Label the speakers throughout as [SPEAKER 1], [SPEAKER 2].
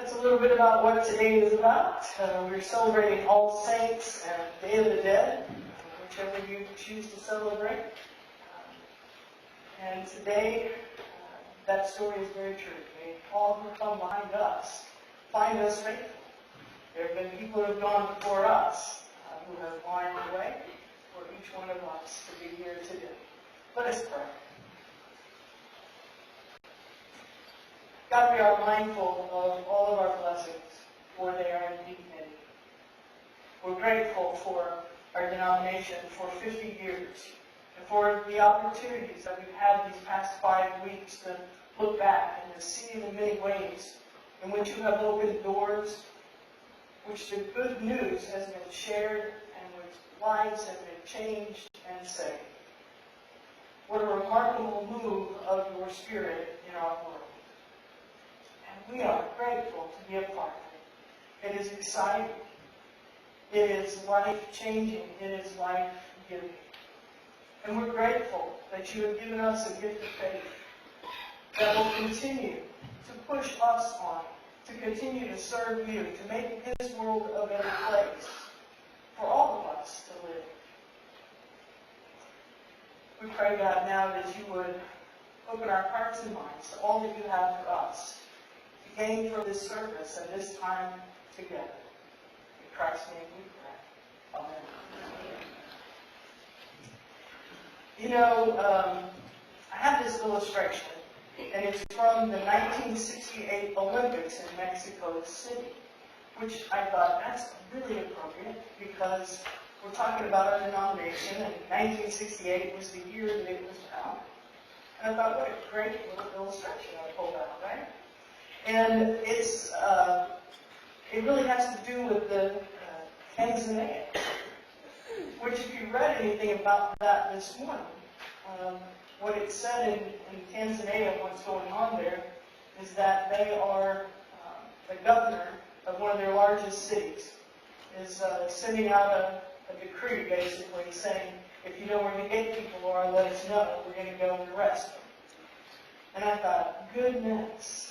[SPEAKER 1] That's a little bit about what today is about. We're celebrating All Saints and Day of the Dead, whichever you choose to celebrate. And today, that story is very true. May all who come behind us find us faithful. There have been people who have gone before us who have gone the way for each one of us to be here today. Let us pray. God, we are mindful of all of our blessings, for they are indeed many. We're grateful for our denomination for 50 years, and for the opportunities that we've had these past 5 weeks to look back and to see the many ways in which you have opened doors, which the good news has been shared, and which lives have been changed and saved. What a remarkable move of your Spirit in our world. And we are grateful to be a part of it. It is exciting. It is life-changing. It is life-giving. And we're grateful that you have given us a gift of faith that will continue to push us on, to continue to serve you, to make this world a better place for all of us to live. We pray, God, now that you would open our hearts and minds to all that you have for us to gain from this service and this time together. In Christ's name we pray. Amen. You know, I have this illustration, and it's from the 1968 Olympics in Mexico City, which I thought that's really appropriate because we're talking about our denomination, and 1968 was the year that it was founded. And I thought, what a great little illustration I pulled out, right? And it really has to do with the Tanzania, which if you read anything about that this morning, what it said in Tanzania, what's going on there, is that they are, the governor of one of their largest cities is sending out a decree basically saying, if you know where the gate people are, let us know. We're going to go and arrest them. And I thought, goodness,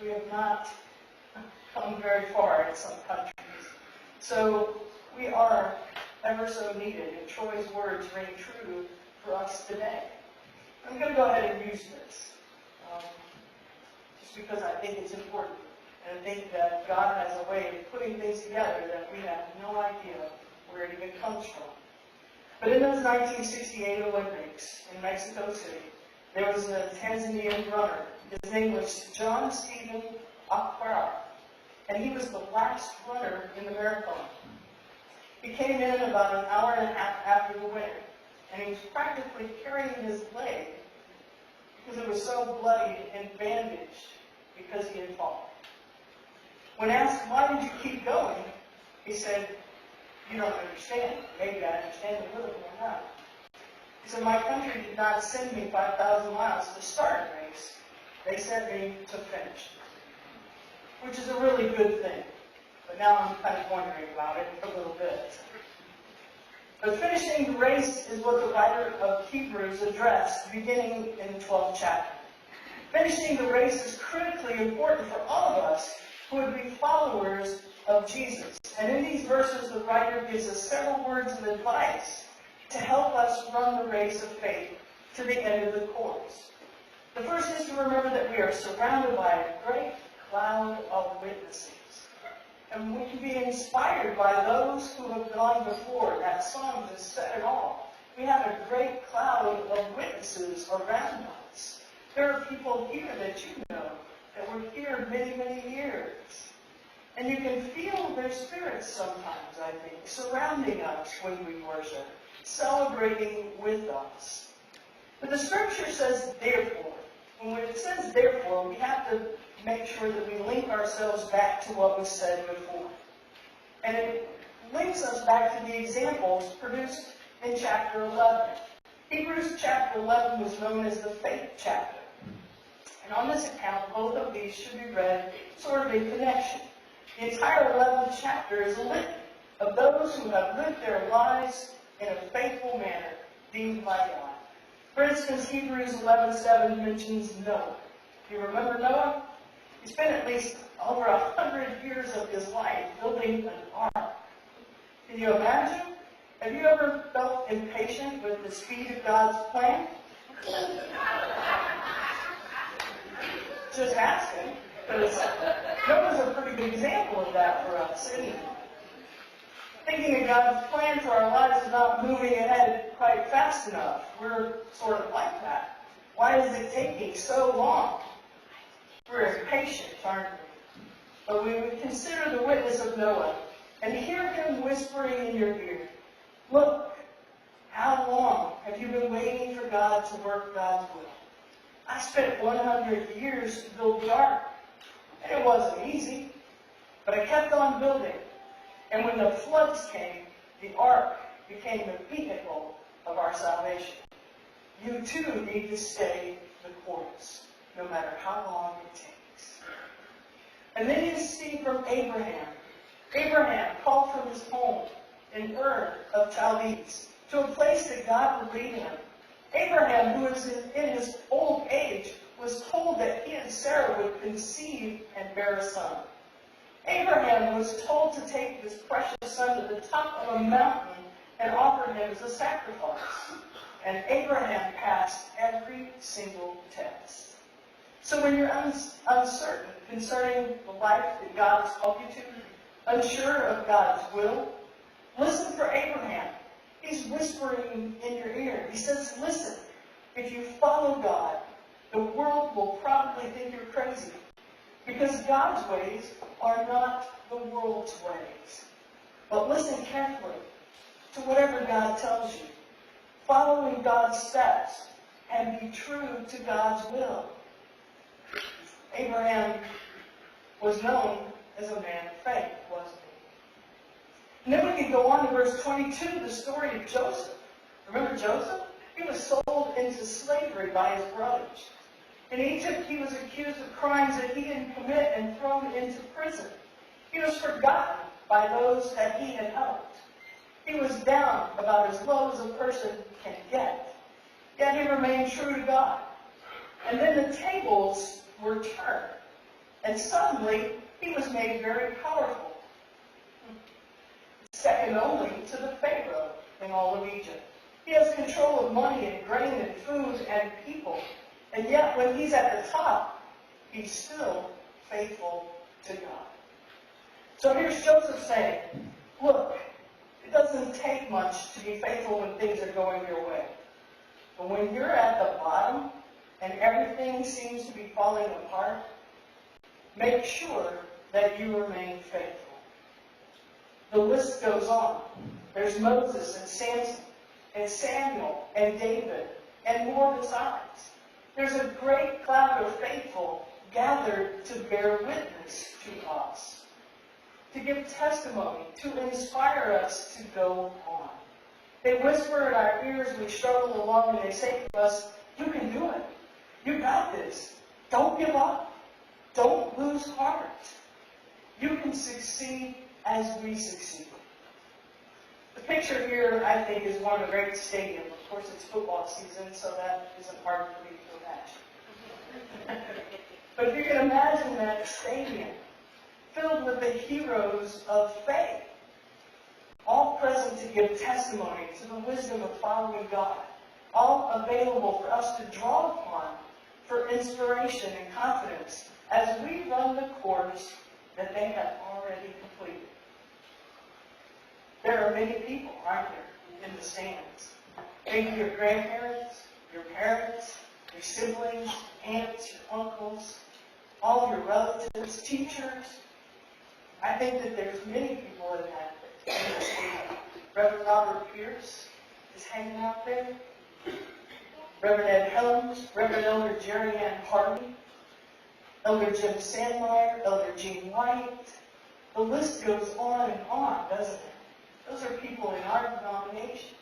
[SPEAKER 1] we have not come very far in some countries. So we are ever so needed, and Troy's words ring true for us today. I'm going to go ahead and use this, just because I think it's important. And I think that God has a way of putting things together that we have no idea where it even comes from. But in those 1968 Olympics in Mexico City, there was a Tanzanian runner. His name was John Stephen Akwara, and he was the last runner in the marathon. He came in about an hour and a half after the winner, and he was practically carrying his leg because it was so bloody and bandaged because he had fallen. When asked, why did you keep going? He said, you don't understand. Maybe I understand a little bit now. He said, my country did not send me 5,000 miles to start a race. They sent me to finish, which is a really good thing. But now I'm kind of wondering about it a little bit. But finishing the race is what the writer of Hebrews addressed beginning in the 12th chapter. Finishing the race is critically important for all of us who would be followers of Jesus. And in these verses, the writer gives us several words of advice to help us run the race of faith to the end of the course. The first is to remember that we are surrounded by a great cloud of witnesses. And we can be inspired by those who have gone before. That song just said it all. We have a great cloud of witnesses around us. There are people here that you know that were here many, many years. And you can feel their spirits sometimes, I think, surrounding us when we worship, celebrating with us. But the scripture says, therefore. And when it says therefore, we have to make sure that we link ourselves back to what was said before. And it links us back to the examples produced in chapter 11. Hebrews chapter 11 was known as the faith chapter. And on this account, both of these should be read sort of in connection. The entire 11th chapter is a litany of those who have lived their lives in a faithful manner, deemed by God. For instance, Hebrews 11:7 mentions Noah. Do you remember Noah? He spent at least over 100 years of his life building an ark. Can you imagine? Have you ever felt impatient with the speed of God's plan? Just asking, because Noah's a pretty good example of that for us, isn't he? Thinking that God's plan for our lives is not moving ahead quite fast enough. We're sort of like that. Why is it taking so long? We're impatient, aren't we? But we would consider the witness of Noah and hear him whispering in your ear, look, how long have you been waiting for God to work God's will? I spent 100 years to build the ark, and it wasn't easy, but I kept on building. And when the floods came, the ark became the vehicle of our salvation. You too need to stay the course, no matter how long it takes. And then you see from Abraham. Abraham called from his home in Ur of Chaldees to a place that God would lead him. Abraham, who was in his old age, was told that he and Sarah would conceive and bear a son. Abraham was told to take this precious son to the top of a mountain and offer him as a sacrifice. And Abraham passed every single test. So when you're uncertain concerning the life that God has called you to, unsure of God's will, listen for Abraham. He's whispering in your ear. He says, listen, if you follow God, the world will probably think you're crazy. Because God's ways are not the world's ways. But listen carefully to whatever God tells you. Following God's steps and be true to God's will. Abraham was known as a man of faith, wasn't he? And then we can go on to verse 22, the story of Joseph. Remember Joseph? He was sold into slavery by his brothers. In Egypt, he was accused of crimes that he didn't commit and thrown into prison. He was forgotten by those that he had helped. He was down about as low as a person can get. Yet he remained true to God. And then the tables were turned. And suddenly, he was made very powerful. Second only to the Pharaoh in all of Egypt. He has control of money and grain and food and people. And yet, when he's at the top, he's still faithful to God. So here's Joseph saying, look, it doesn't take much to be faithful when things are going your way. But when you're at the bottom and everything seems to be falling apart, make sure that you remain faithful. The list goes on. There's Moses and Samson and Samuel and David and more besides. There's a great cloud of faithful gathered to bear witness to us, to give testimony, to inspire us to go on. They whisper in our ears as we struggle along, and they say to us, you can do it. You got this. Don't give up. Don't lose heart. You can succeed as we succeed. The picture here, I think, is one of a great stadium. Of course, it's football season, so that isn't hard for me to imagine. But if you can imagine that stadium filled with the heroes of faith, all present to give testimony to the wisdom of following God, all available for us to draw upon for inspiration and confidence as we run the course that they have already completed. There are many people, aren't there, in the stands. Maybe your grandparents, your parents, your siblings, aunts, your uncles, all your relatives, teachers. I think that there's many people in that stadium. Reverend Robert Pierce is hanging out there. Reverend Ed Helms, Reverend Elder Jerry Ann Harvey, Elder Jim Sandmeyer, Elder Gene White. The list goes on and on, doesn't it? Those are people in our denomination.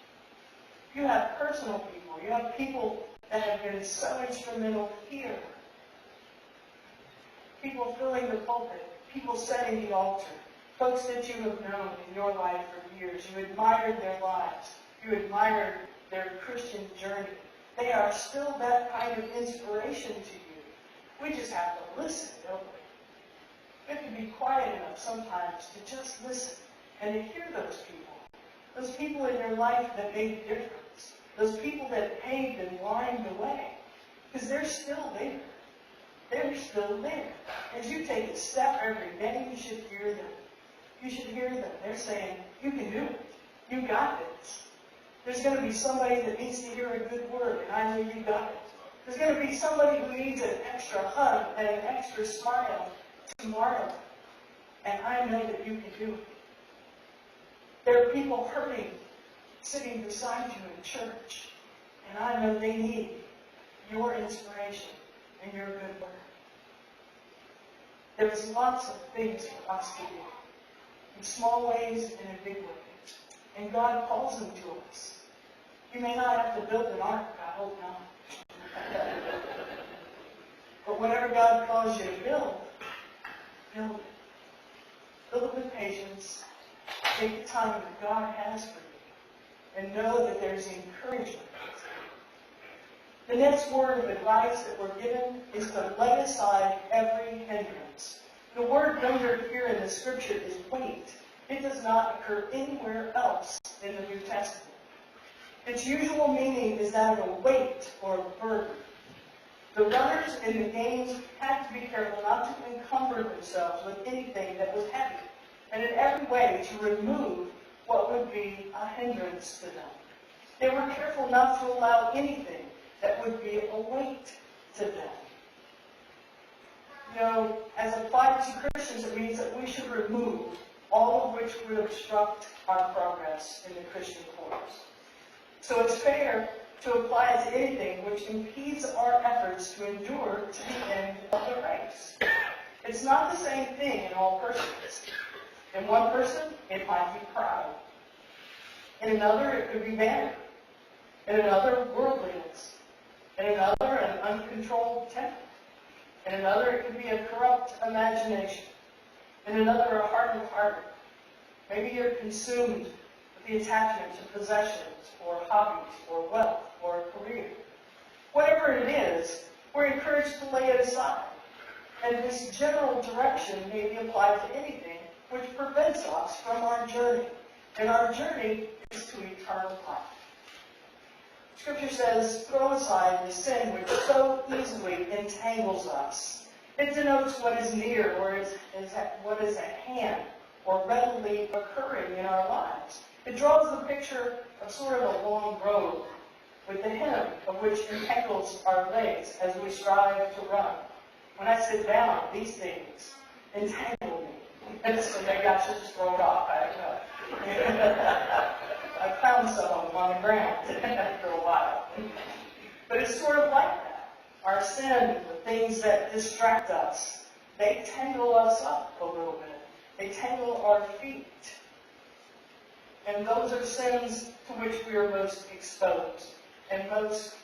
[SPEAKER 1] You have personal people. You have people that have been so instrumental here. People filling the pulpit. People setting the altar. Folks that you have known in your life for years. You admired their lives. You admired their Christian journey. They are still that kind of inspiration to you. We just have to listen, don't we? enough sometimes to just listen and to hear those people in your life that made a difference, those people that paved and lined the way, because they're still there. They're still there. As you take a step every day, you should hear them. You should hear them. They're saying, you can do it. You got this. There's going to be somebody that needs to hear a good word, and I know you got it. There's going to be somebody who needs an extra hug and an extra smile tomorrow, and I know that you can do it. There are people hurting, sitting beside you in church, and I know they need your inspiration and your good word. There's lots of things for us to do, in small ways and in big ways, and God calls them to us. You may not have to build an ark, I hope not. But whatever God calls you to build, build it. Build it with patience. Take the time that God has for you, and know that there's encouragement. The next word of advice that we're given is to lay aside every hindrance. The word rendered here in the scripture is weight. It does not occur anywhere else in the New Testament. Its usual meaning is that of a weight or a burden. The runners in the games had to be careful not to encumber themselves with anything that was heavy, and in every way to remove what would be a hindrance to them. They were careful not to allow anything that would be a weight to them. You know, as applied to Christians, it means that we should remove all of which would obstruct our progress in the Christian course. So it's fair to apply it to anything which impedes our efforts to endure to the end of the race. It's not the same thing in all persons. In one person, it might be pride. In another, it could be vanity. In another, worldliness. In another, an uncontrolled temper. In another, it could be a corrupt imagination. In another, a hardened heart. Maybe you're consumed with the attachment to possessions or hobbies or wealth or a career. Whatever it is, we're encouraged to lay it aside. And this general direction may be applied to anything which prevents us from our journey. And our journey is to eternal life. Scripture says, throw aside the sin which so easily entangles us. It denotes what is near or what is at hand or readily occurring in our lives. It draws the picture of sort of a long road with the hem of which entangles our legs as we strive to run. When I sit down, these things entangle me. And so maybe I should just throw it off. I don't know. I found some of them on the ground after a while. But it's sort of like that. Our sin, the things that distract us, they tangle us up a little bit. They tangle our feet. And those are sins to which we are most exposed and most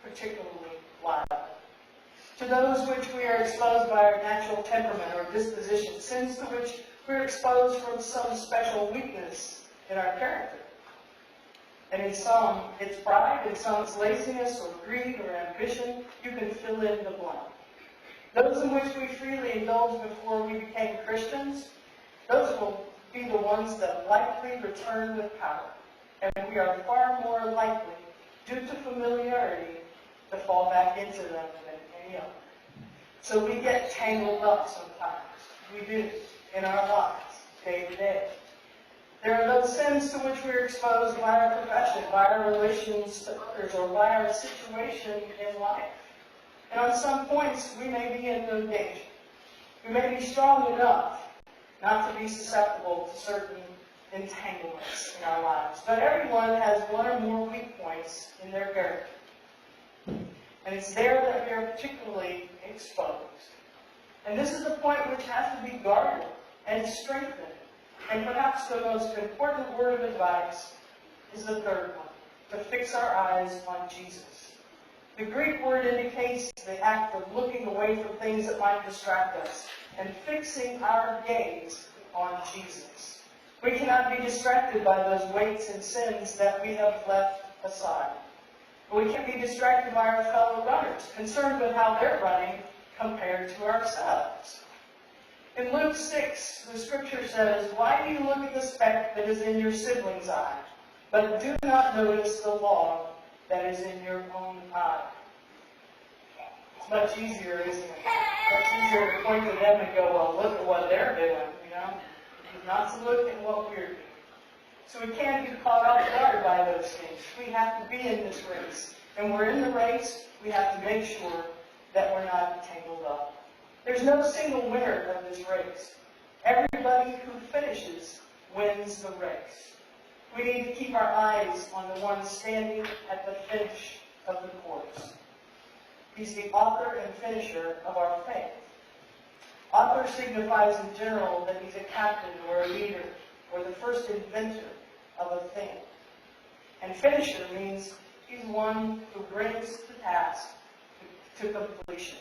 [SPEAKER 1] particularly liable. To those which we are exposed by our natural temperament or disposition, sins to which we are exposed from some special weakness in our character. And in some, it's pride, in some, it's laziness or greed or ambition. You can fill in the blank. Those in which we freely indulged before we became Christians, those will be the ones that likely return with power. And we are far more likely, due to familiarity, to fall back into them than any other. So we get tangled up sometimes. We do, in our lives, day to day. There are those sins to which we are exposed by our profession, by our relations to others, or by our situation in life. And on some points, we may be in no danger. We may be strong enough not to be susceptible to certain entanglements in our lives. But everyone has one or more weak points in their character. And it's there that we are particularly exposed. And this is the point which has to be guarded and strengthened. And perhaps the most important word of advice is the third one, to fix our eyes on Jesus. The Greek word indicates the act of looking away from things that might distract us and fixing our gaze on Jesus. We cannot be distracted by those weights and sins that we have left aside. We can be distracted by our fellow runners, concerned with how they're running compared to ourselves. In Luke 6, the scripture says, "Why do you look at the speck that is in your sibling's eye, but do not notice the log that is in your own eye?" It's much easier, isn't it? Much easier to point to them and go, "Well, look at what they're doing," you know? Not to look at what we're doing. So we can't get caught off guard by those things. We have to be in this race. And we're in the race, we have to make sure that we're not tangled up. There's no single winner of this race. Everybody who finishes wins the race. We need to keep our eyes on the one standing at the finish of the course. He's the author and finisher of our faith. Author signifies in general that he's a captain or a leader or the first inventor of a thing. And finisher means he's one who brings the task to completion.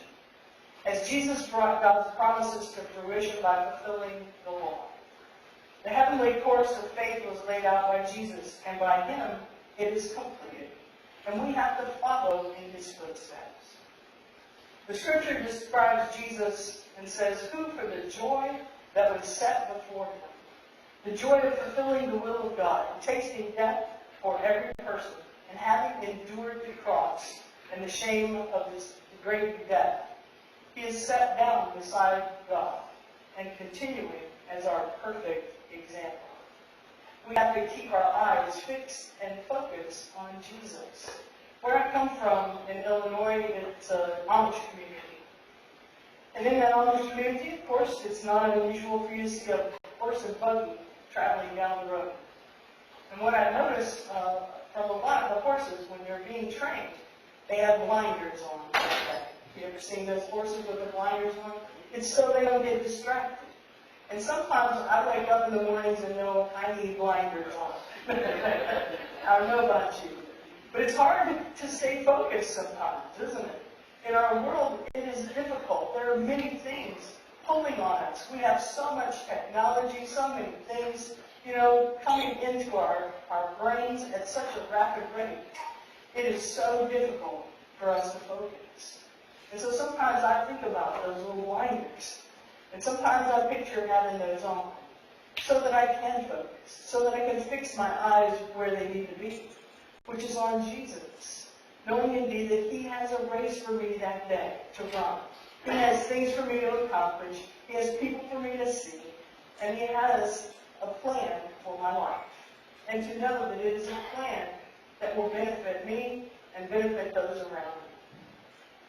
[SPEAKER 1] As Jesus brought God's promises to fruition by fulfilling the law. The heavenly course of faith was laid out by Jesus, and by him it is completed. And we have to follow in his footsteps. The scripture describes Jesus and says, "Who for the joy that was set before him," the joy of fulfilling the will of God, and tasting death for every person, and having endured the cross and the shame of this great death, he is set down beside God and continuing as our perfect example. We have to keep our eyes fixed and focused on Jesus. Where I come from in Illinois, it's an Amish community. And in that Amish community, of course, it's not unusual for you to see a horse and buggy traveling down the road. And what I noticed from a lot of the horses, when they're being trained, they have blinders on. You ever seen those horses with the blinders on? It's so they don't get distracted. And sometimes I wake up in the mornings and know I need blinders on. I don't know about you. But it's hard to stay focused sometimes, isn't it? In our world, it is difficult. There are many things pulling on us. We have so much technology, so many things, coming into our brains at such a rapid rate. It is so difficult for us to focus. And so sometimes I think about those little blinders. And sometimes I picture having those on so that I can focus, so that I can fix my eyes where they need to be, which is on Jesus. Knowing indeed that he has a race for me that day to run. He has things for me to accomplish. He has people for me to see. And he has a plan for my life. And to know that it is a plan that will benefit me and benefit those around me.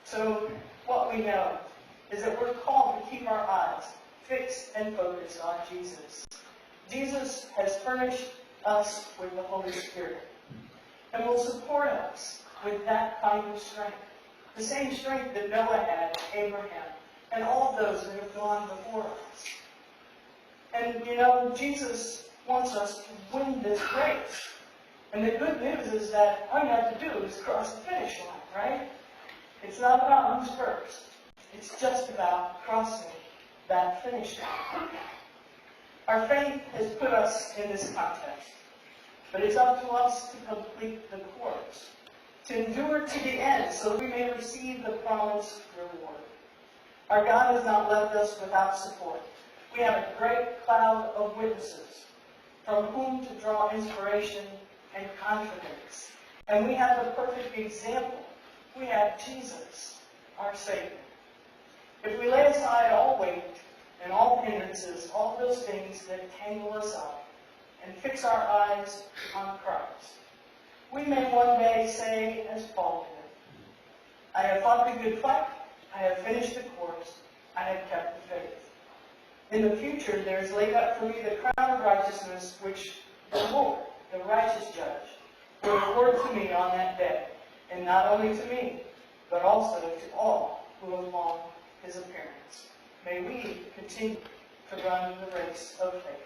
[SPEAKER 1] So what we know is that we're called to keep our eyes fixed and focused on Jesus. Jesus has furnished us with the Holy Spirit and will support us with that kind of strength. The same strength that Noah had, Abraham, and all those that have gone before us. And Jesus wants us to win this race. And the good news is that all you have to do is cross the finish line, right? It's not about who's first. It's just about crossing that finish line. Our faith has put us in this context. But it's up to us to complete the course, to endure to the end so we may receive the promised reward. Our God has not left us without support. We have a great cloud of witnesses from whom to draw inspiration and confidence. And we have the perfect example. We have Jesus, our Savior. If we lay aside all weight and all hindrances, all those things that tangle us up, and fix our eyes on Christ, we may one day say, as Paul did, "I have fought the good fight, I have finished the course, I have kept the faith." In the future, there is laid up for me the crown of righteousness, which the Lord, the righteous judge, will award to me on that day, and not only to me, but also to all who long his appearance. May we continue to run the race of faith.